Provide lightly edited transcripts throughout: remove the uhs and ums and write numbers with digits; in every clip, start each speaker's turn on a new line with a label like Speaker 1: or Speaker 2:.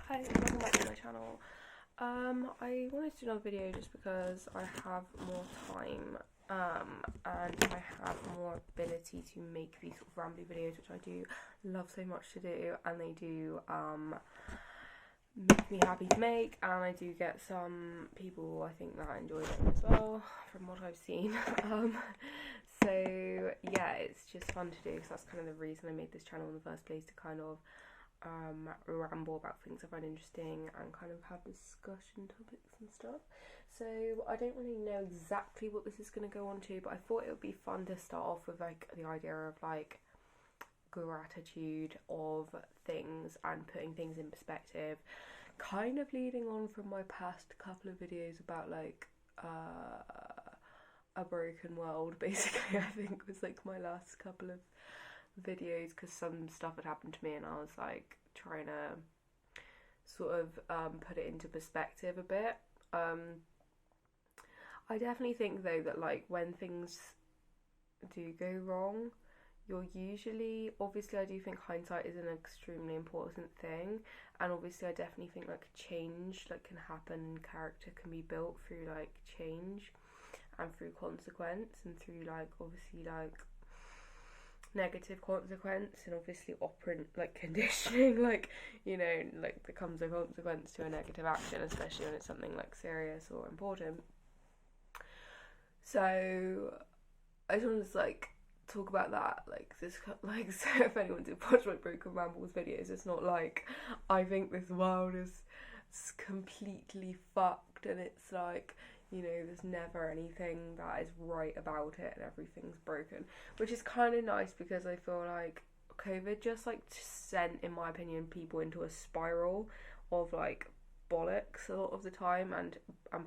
Speaker 1: Hi, welcome back to my channel. I wanted to do another video just because I have more time and I have more ability to make these sort of rambly videos, which I do love so much to do, and they do make me happy to make, and I do get some people I think that enjoy them as well from what I've seen. So yeah, it's just fun to do because that's kind of the reason I made this channel in the first place, to kind of ramble about things I find interesting and kind of have discussion topics and stuff. So I don't really know exactly what this is going to go on to, but I thought it would be fun to start off with like the idea of like gratitude of things and putting things in perspective, kind of leading on from my past couple of videos about like a broken world, basically. I think was like my last couple of videos, because some stuff had happened to me and I was like trying to sort of put it into perspective a bit. I definitely think though that like when things do go wrong, you're usually, obviously I do think hindsight is an extremely important thing, and obviously I definitely think like change like can happen, character can be built through like change and through consequence and through like obviously like negative consequence and obviously operant like conditioning, like, you know, like becomes a consequence to a negative action, especially when it's something like serious or important. So I just want to like talk about that, like this, like, so if anyone's watched my Broken Rambles videos, it's not like I think this world is completely fucked and it's like, you know, there's never anything that is right about it and everything's broken, which is kind of nice because I feel like COVID just like sent, in my opinion, people into a spiral of like bollocks a lot of the time, and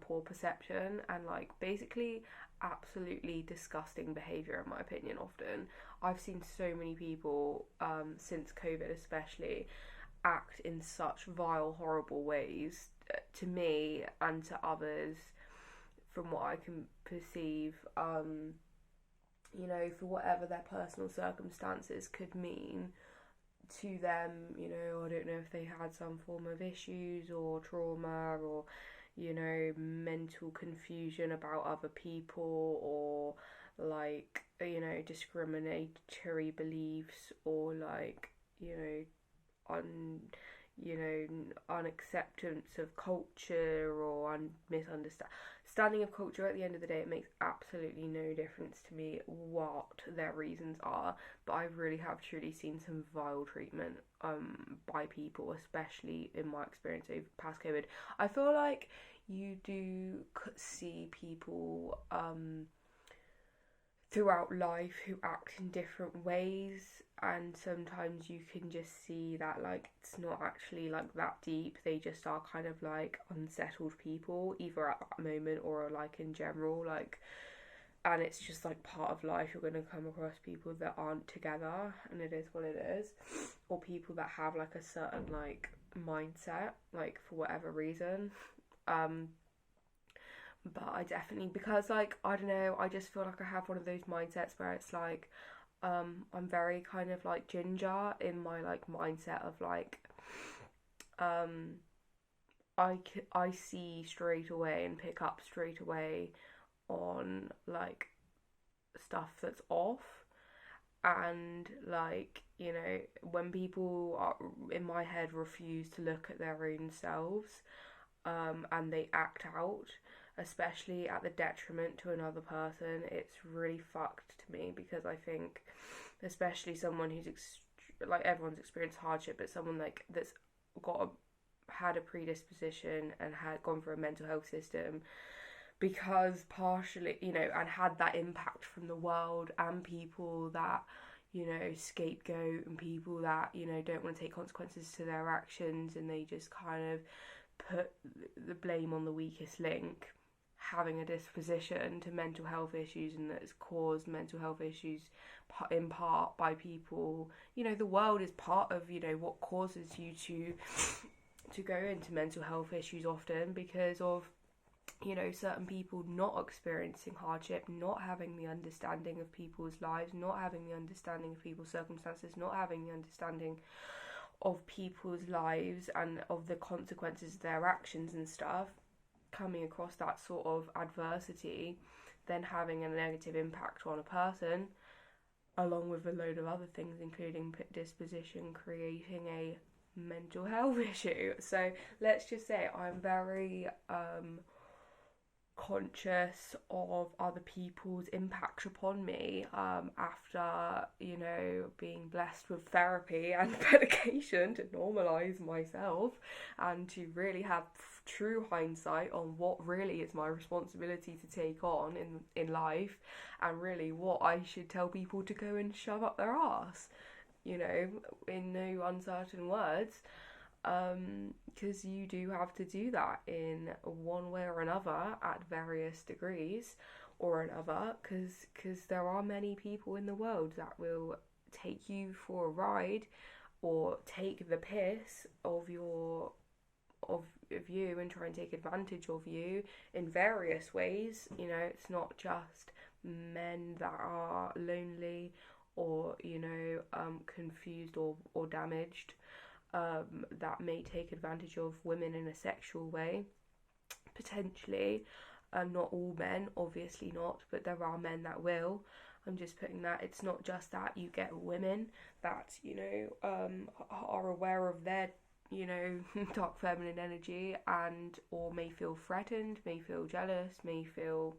Speaker 1: poor perception, and like basically absolutely disgusting behaviour, in my opinion. Often I've seen so many people since COVID especially act in such vile, horrible ways to me and to others, from what I can perceive, you know, for whatever their personal circumstances could mean to them. You know, I don't know if they had some form of issues or trauma or, you know, mental confusion about other people, or like, you know, discriminatory beliefs, or like, you know, unacceptance of culture, or misunderstanding of culture. At the end of the day, it makes absolutely no difference to me what their reasons are, but I really have truly seen some vile treatment by people, especially in my experience over past COVID. I feel like you do see people throughout life who act in different ways, and sometimes you can just see that like it's not actually like that deep, they just are kind of like unsettled people, either at that moment or like in general, like, and it's just like part of life. You're going to come across people that aren't together, and it is what it is, or people that have like a certain like mindset, like for whatever reason. But I definitely, because like, I don't know, I just feel like I have one of those mindsets where it's like I'm very kind of like ginger in my like mindset of like I see straight away and pick up straight away on like stuff that's off, and like, you know, when people are, in my head, refuse to look at their own selves, and they act out, especially at the detriment to another person, it's really fucked to me, because I think, especially someone who's like, everyone's experienced hardship, but someone like that's had a predisposition and had gone through a mental health system, because partially, you know, and had that impact from the world and people that, you know, scapegoat, and people that, you know, don't want to take consequences to their actions, and they just kind of put the blame on the weakest link, having a disposition to mental health issues, and that's caused mental health issues in part by people, you know, the world is part of, you know, what causes you to go into mental health issues often, because of, you know, certain people not experiencing hardship, not having the understanding of people's lives, not having the understanding of people's circumstances, not having the understanding of people's lives and of the consequences of their actions and stuff, coming across that sort of adversity, then having a negative impact on a person, along with a load of other things, including disposition, creating a mental health issue. So let's just say I'm very conscious of other people's impact upon me, after, you know, being blessed with therapy and medication to normalize myself and to really have true hindsight on what really is my responsibility to take on in life, and really what I should tell people to go and shove up their arse, you know, in no uncertain words. Because you do have to do that in one way or another at various degrees or another, because there are many people in the world that will take you for a ride or take the piss of you and try and take advantage of you in various ways. You know, it's not just men that are lonely or, you know, confused or damaged, that may take advantage of women in a sexual way, potentially. Not all men, obviously not, but there are men that will. I'm just putting that it's not just that. You get women that, you know, are aware of their, you know, dark feminine energy, and or may feel threatened, may feel jealous, may feel,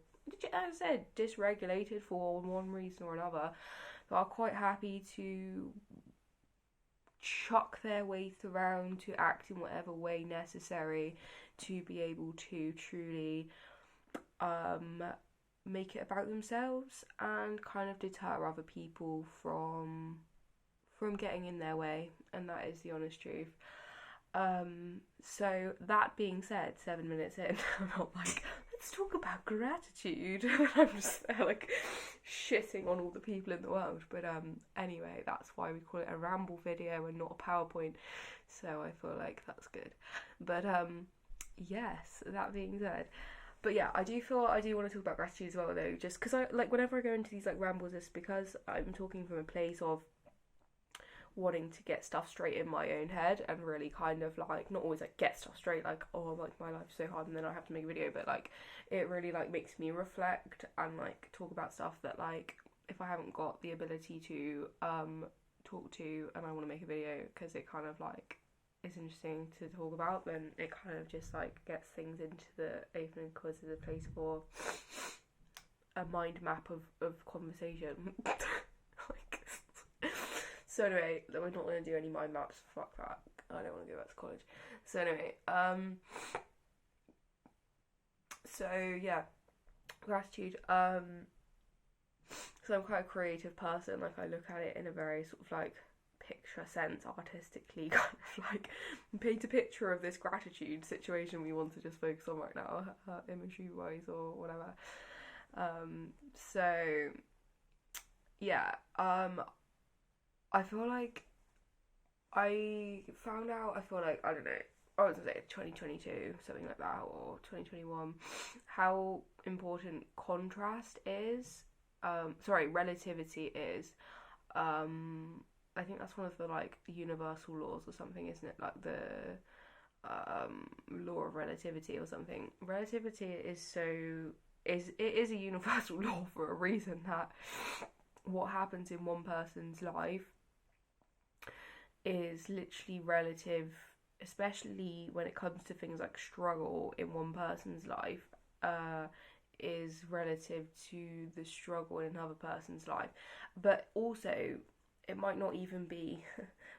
Speaker 1: as I said, dysregulated for one reason or another, that are quite happy to chuck their weight around to act in whatever way necessary to be able to truly make it about themselves and kind of deter other people from getting in their way, and that is the honest truth. So that being said, 7 minutes in, I'm not like, let's talk about gratitude. I'm just there like shitting on all the people in the world. But anyway, that's why we call it a ramble video and not a PowerPoint. So I feel like that's good. But yes, that being said. But yeah, I do want to talk about gratitude as well, though, just because I like whenever I go into these like rambles, it's because I'm talking from a place of wanting to get stuff straight in my own head and really kind of like not always like get stuff straight, like, oh, like my life's so hard and then I have to make a video, but like it really like makes me reflect and like talk about stuff that like if I haven't got the ability to talk to and I want to make a video because it kind of like is interesting to talk about, then it kind of just like gets things into the open and causes a place for a mind map of conversation. Like so anyway, we're not going to do any mind maps, fuck that, I don't want to go back to college. So anyway, so yeah, gratitude. So I'm quite a creative person, like I look at it in a very sort of like picture sense, artistically, kind of like paint a picture of this gratitude situation we want to just focus on right now, imagery wise or whatever. So yeah, I feel like I found out, I feel like, I don't know, I was gonna say 2022, something like that, or 2021, how important contrast is, relativity is. I think that's one of the, like, universal laws or something, isn't it? Like, the law of relativity or something. Relativity is it is a universal law for a reason, that what happens in one person's life is literally relative, especially when it comes to things like struggle in one person's life, is relative to the struggle in another person's life. But also, it might not even be,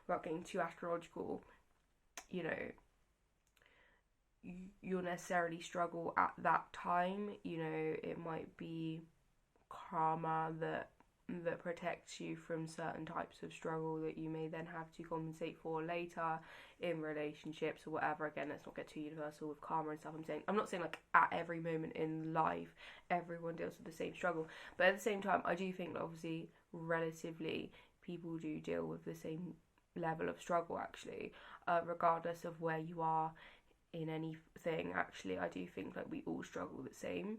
Speaker 1: without getting too astrological, you know, you'll necessarily struggle at that time. You know, it might be karma that protects you from certain types of struggle that you may then have to compensate for later in relationships or whatever. Again, let's not get too universal with karma and stuff. I'm not saying like at every moment in life everyone deals with the same struggle, but at the same time I do think that obviously relatively people do deal with the same level of struggle, actually, regardless of where you are in anything. Actually, I do think that we all struggle the same.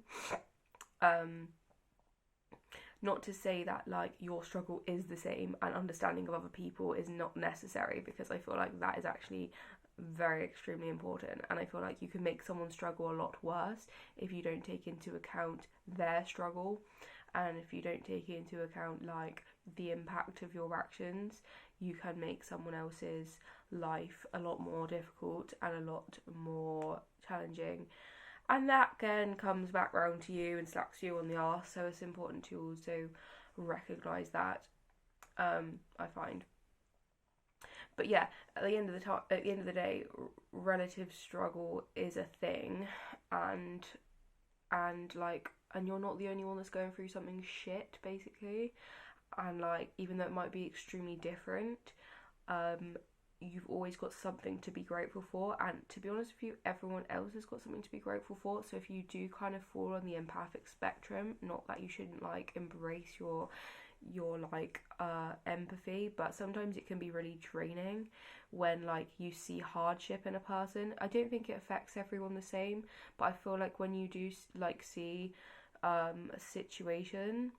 Speaker 1: Not to say that like your struggle is the same and understanding of other people is not necessary, because I feel like that is actually very extremely important, and I feel like you can make someone struggle a lot worse if you don't take into account their struggle, and if you don't take into account like the impact of your actions. You can make someone else's life a lot more difficult and a lot more challenging, and that again comes back round to you and slaps you on the arse. So it's important to also recognize that. I find, but yeah, at the end of the at the end of the day, relative struggle is a thing, and and you're not the only one that's going through something shit, basically. And like, even though it might be extremely different, um, you've always got something to be grateful for. And to be honest with you, everyone else has got something to be grateful for. So if you do kind of fall on the empathic spectrum, not that you shouldn't like embrace your like empathy, but sometimes it can be really draining when like you see hardship in a person. I don't think it affects everyone the same, but I feel like when you do like see a situation,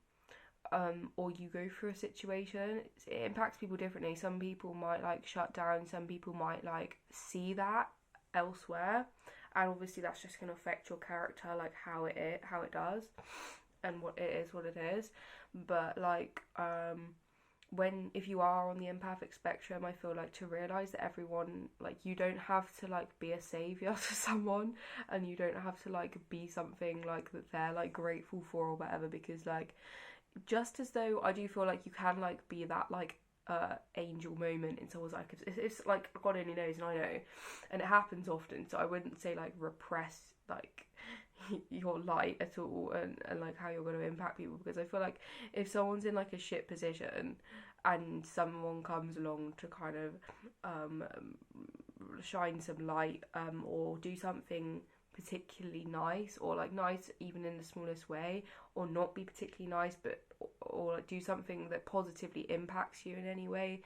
Speaker 1: or you go through a situation, it impacts people differently. Some people might like shut down, some people might like see that elsewhere, and obviously that's just going to affect your character, like how it does, and what it is. But like, when if you are on the empathic spectrum, I feel like to realize that everyone, like, you don't have to like be a savior to someone, and you don't have to like be something like that they're like grateful for or whatever, because like, just as though I do feel like you can like be that like angel moment in someone's life. It's like God only knows, and I know, and it happens often. So I wouldn't say like repress like your light at all, and like how you're going to impact people, because I feel like if someone's in like a shit position and someone comes along to kind of shine some light, or do something particularly nice, or like nice even in the smallest way, or not be particularly nice, but or like do something that positively impacts you in any way,